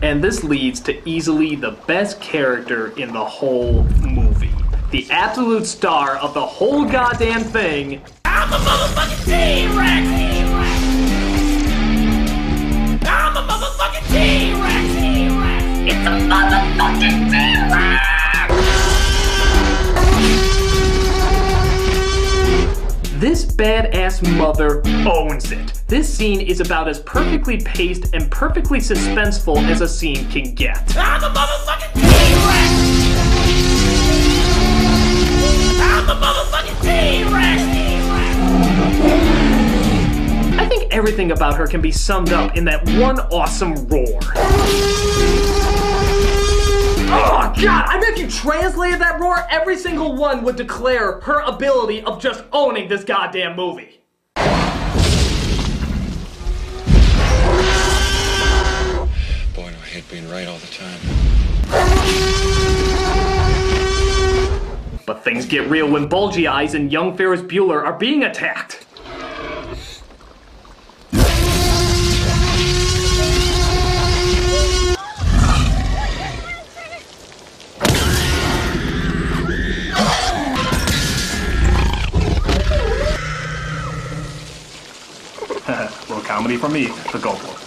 And this leads to easily the best character in the whole movie. The absolute star of the whole goddamn thing. I'm a motherfucking T-Rex! I'm a motherfucking T-Rex! It's a motherfucking T-Rex! This badass mother owns it. This scene is about as perfectly paced and perfectly suspenseful as a scene can get. I'm a motherfucking T-Rex! I'm a motherfucking T-Rex! I think everything about her can be summed up in that one awesome roar. Oh god, I bet if you translated that roar, every single one would declare her ability of just owning this goddamn movie. Boy, no, I hate being right all the time. But things get real when Bulgy Eyes and young Ferris Bueller are being attacked. Little comedy from me, the Goldblum.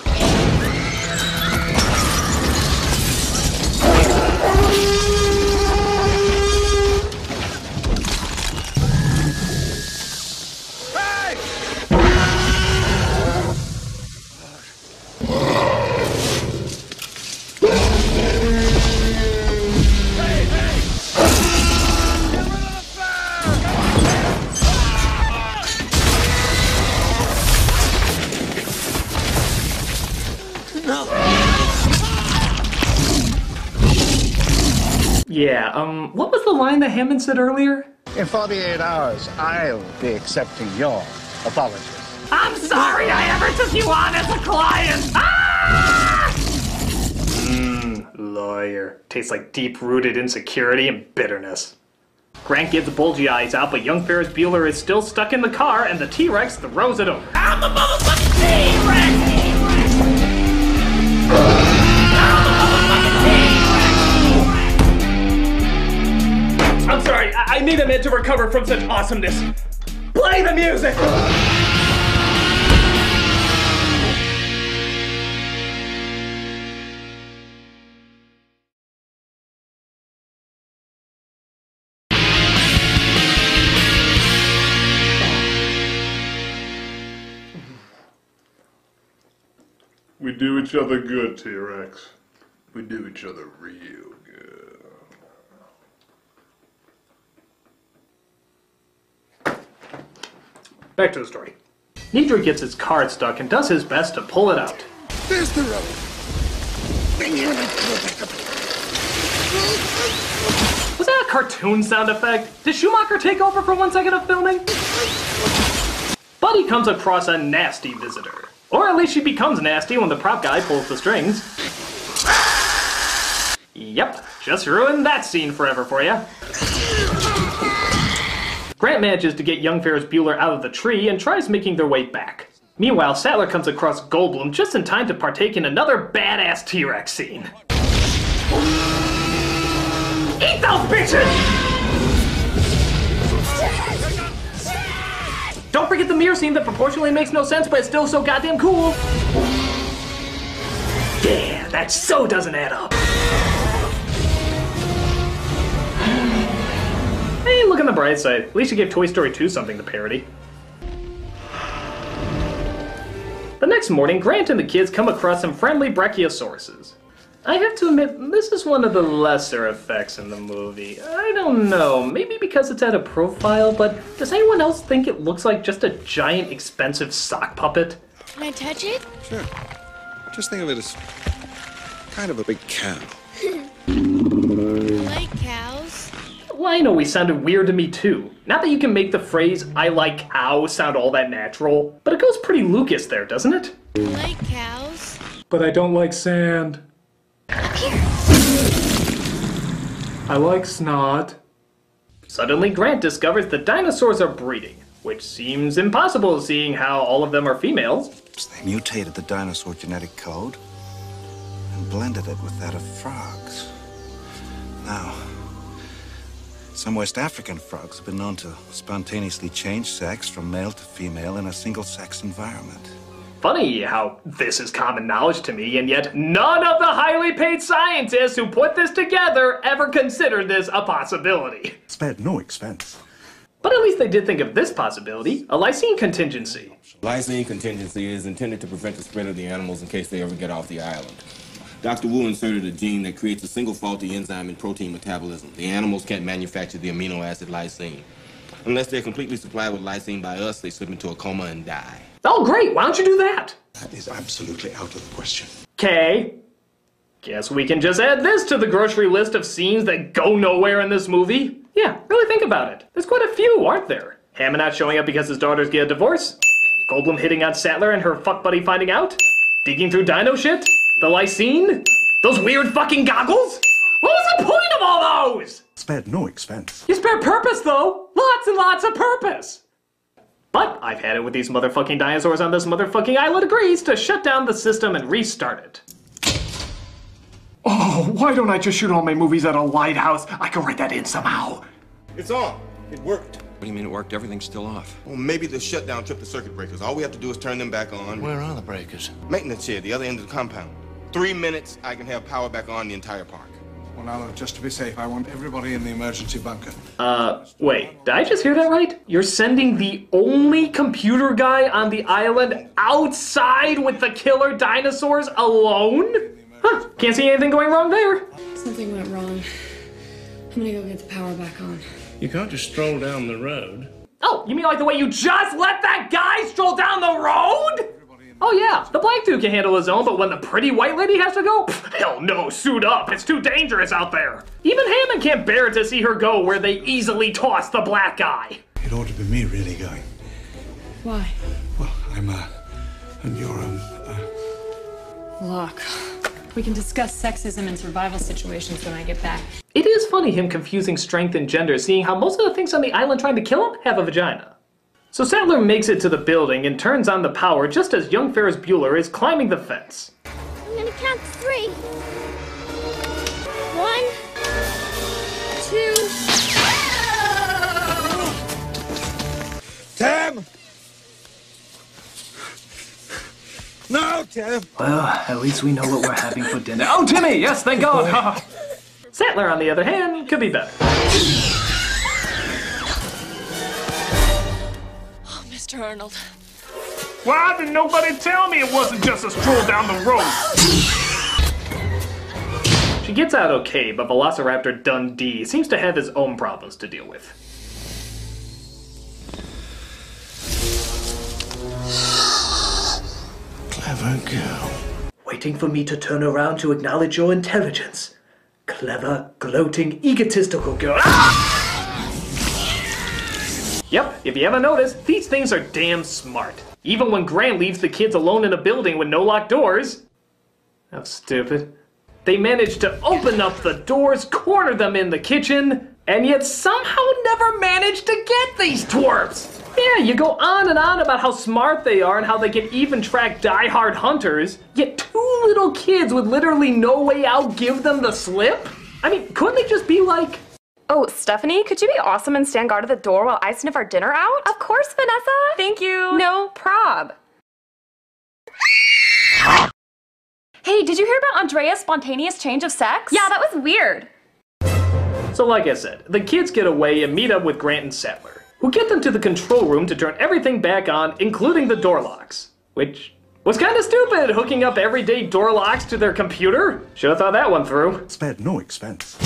Yeah, what was the line that Hammond said earlier? In 48 hours, I'll be accepting your apologies. I'm sorry I ever took you on as a client! Ah! Lawyer. Tastes like deep-rooted insecurity and bitterness. Grant gives Bulgy Eyes out, but young Ferris Bueller is still stuck in the car, and the T-Rex throws it over. I'm the motherfucking T-Rex! I'm sorry, I need a minute to recover from such awesomeness. Play the music! We do each other good, T-Rex. We do each other real good. Back to the story. Nidra gets his card stuck and does his best to pull it out. There's the road. Was that a cartoon sound effect? Did Schumacher take over for 1 second of filming? But he comes across a nasty visitor. Or at least she becomes nasty when the prop guy pulls the strings. Yep, just ruined that scene forever for ya. Grant manages to get young Ferris Bueller out of the tree and tries making their way back. Meanwhile, Sattler comes across Goldblum just in time to partake in another badass T-Rex scene. Eat those bitches! Don't forget the mirror scene that proportionally makes no sense, but it's still so goddamn cool. Yeah, that so doesn't add up. Hey, look on the bright side. At least you gave Toy Story 2 something to parody. The next morning, Grant and the kids come across some friendly brachiosauruses. I have to admit, this is one of the lesser effects in the movie. I don't know, maybe because it's at a profile, but does anyone else think it looks like just a giant, expensive sock puppet? Can I touch it? Sure. Just think of it as kind of a big cow. I like cows. Well, I know we sounded weird to me too. Not that you can make the phrase, I like cows, sound all that natural, but it goes pretty Lucas there, doesn't it? I like cows. But I don't like sand. Here. I like snot. Suddenly, Grant discovers the dinosaurs are breeding, which seems impossible seeing how all of them are females. They mutated the dinosaur genetic code. and blended it with that of frogs. Now, some West African frogs have been known to spontaneously change sex from male to female in a single-sex environment. Funny how this is common knowledge to me, and yet none of the highly paid scientists who put this together ever considered this a possibility. Spared no expense. But at least they did think of this possibility, a lysine contingency. Lysine contingency is intended to prevent the spread of the animals in case they ever get off the island. Dr. Wu inserted a gene that creates a single faulty enzyme in protein metabolism. The animals can't manufacture the amino acid lysine. Unless they're completely supplied with lysine by us, they slip into a coma and die. Oh, great. Why don't you do that? That is absolutely out of the question. Okay. Guess we can just add this to the grocery list of scenes that go nowhere in this movie. Yeah, really think about it. There's quite a few, aren't there? Hammond not showing up because his daughters get a divorce? Goldblum hitting on Sattler and her fuck buddy finding out? Digging through dino shit? The lysine? Those weird fucking goggles? What was the point of all those? Spared no expense. You spared purpose, though. Lots and lots of purpose. But I've had it with these motherfucking dinosaurs on this motherfucking island agrees to shut down the system and restart it. Oh, why don't I just shoot all my movies at a lighthouse? I can write that in somehow. It's on. It worked. What do you mean it worked? Everything's still off. Well, maybe the shutdown tripped the circuit breakers. All we have to do is turn them back on. Where are the breakers? Maintenance shed, the other end of the compound. 3 minutes, I can have power back on the entire park. Well, now, just to be safe, I want everybody in the emergency bunker. Wait, did I just hear that right? You're sending the only computer guy on the island outside with the killer dinosaurs alone? Huh, can't see anything going wrong there. Something went wrong. I'm gonna go get the power back on. You can't just stroll down the road. Oh, you mean like the way you just let that guy stroll down the road? Oh yeah, the black dude can handle his own, but when the pretty white lady has to go, hell no, suit up, it's too dangerous out there. Even Hammond can't bear to see her go where they easily toss the black guy. It ought to be me really going. Why? Well, I'm, and you're, Look, we can discuss sexism and survival situations when I get back. It is funny him confusing strength and gender, seeing how most of the things on the island trying to kill him have a vagina. So Sattler makes it to the building and turns on the power just as young Ferris Bueller is climbing the fence. I'm gonna count to 3. 1, 2. Tim! No, Tim! Well, at least we know what we're having for dinner. Oh, Timmy! Yes, thank God! Sattler, on the other hand, could be better. Mr. Arnold. Why did nobody tell me it wasn't just a stroll down the road? She gets out okay, but Velociraptor Dundee seems to have his own problems to deal with. Clever girl. Waiting for me to turn around to acknowledge your intelligence. Clever, gloating, egotistical girl. Ah! Yep, if you haven't noticed, these things are damn smart. Even when Grant leaves the kids alone in a building with no locked doors. How stupid. They manage to open up the doors, corner them in the kitchen, and yet somehow never manage to get these twerps. Yeah, you go on and on about how smart they are and how they can even track die-hard hunters, yet 2 little kids with literally no way out give them the slip? I mean, couldn't they just be like... Oh, Stephanie, could you be awesome and stand guard at the door while I sniff our dinner out? Of course, Vanessa. Thank you. No prob. Hey, did you hear about Andrea's spontaneous change of sex? Yeah, that was weird. So like I said, the kids get away and meet up with Grant and Sattler, who get them to the control room to turn everything back on, including the door locks. Which was kind of stupid, hooking up everyday door locks to their computer. Should have thought that one through. Spared no expense.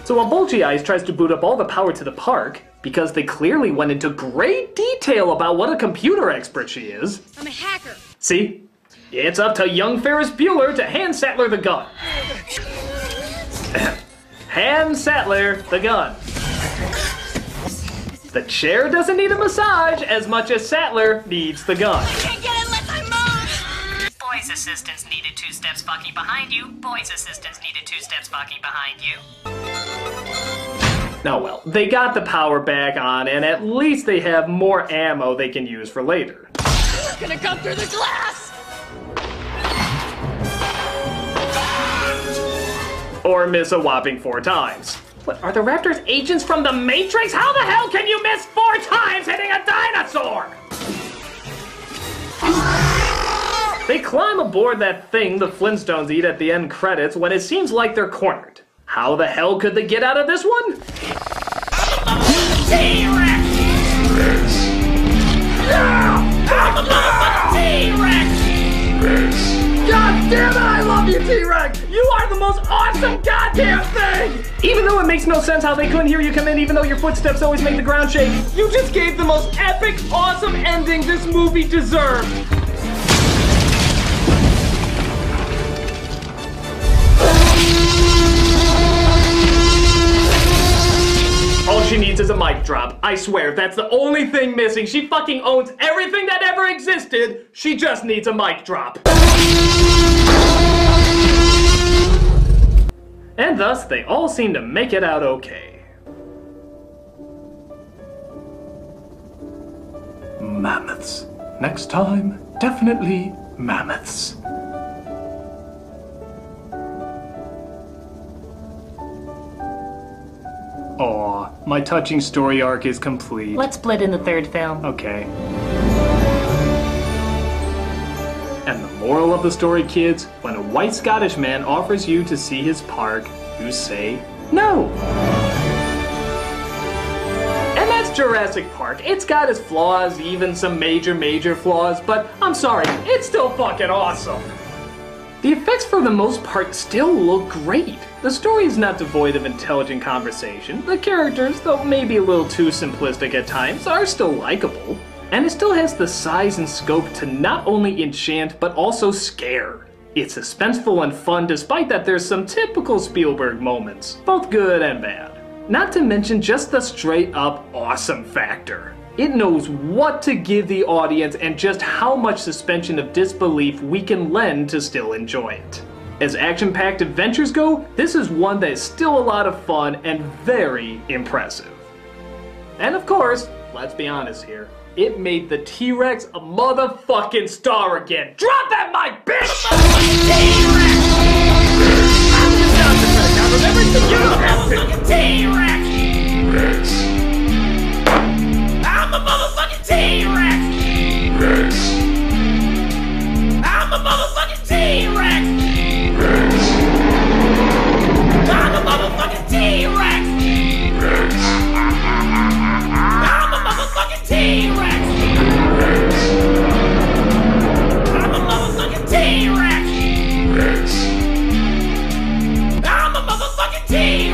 So while Bulgy Eyes tries to boot up all the power to the park, because they clearly went into great detail about what a computer expert she is. I'm a hacker. See? It's up to young Ferris Bueller to hand Sattler the gun. Hand Sattler the gun. The chair doesn't need a massage as much as Sattler needs the gun. Can't get it unless I move. Boys' assistants needed 2 steps fucking behind you. Boys' assistants needed 2 steps fucking behind you. Now well, they got the power back on and at least they have more ammo they can use for later. not gonna come through the glass! Or miss a whopping 4 times. What, are the raptors agents from the Matrix? How the hell can you miss 4 times hitting a dinosaur? They climb aboard that thing the Flintstones eat at the end credits when it seems like they're cornered. How the hell could they get out of this one? T-Rex! Yeah! I'm a motherfucking T-Rex! God damn it, I love you, T-Rex! You are the most awesome goddamn thing! Even though it makes no sense how they couldn't hear you come in, even though your footsteps always make the ground shake, you just gave the most epic, awesome ending this movie deserved! All she needs is a mic drop. I swear, that's the only thing missing. She fucking owns everything that ever existed. She just needs a mic drop. And thus, they all seem to make it out okay. Mammoths. Next time, definitely mammoths. Aw, my touching story arc is complete. Let's split in the third film. Okay. And the moral of the story, kids, when a white Scottish man offers you to see his park, you say no. And that's Jurassic Park. It's got its flaws, even some major flaws, but I'm sorry, it's still fucking awesome. The effects for the most part still look great. The story is not devoid of intelligent conversation. The characters, though maybe a little too simplistic at times, are still likable. And it still has the size and scope to not only enchant, but also scare. It's suspenseful and fun despite that there's some typical Spielberg moments, both good and bad. Not to mention just the straight up awesome factor. It knows what to give the audience and just how much suspension of disbelief we can lend to still enjoy it. As action-packed adventures go, this is one that is still a lot of fun and very impressive. And of course, let's be honest here, it made the T-Rex a motherfucking star again. Drop that mic, bitch! T-Rex! I'm a motherfucking T-Rex! I'm a motherfucking T-Rex! I'm a motherfucking T-Rex! I'm a motherfucking T-Rex! I'm a motherfucking T-Rex! I'm a motherfucking T-Rex!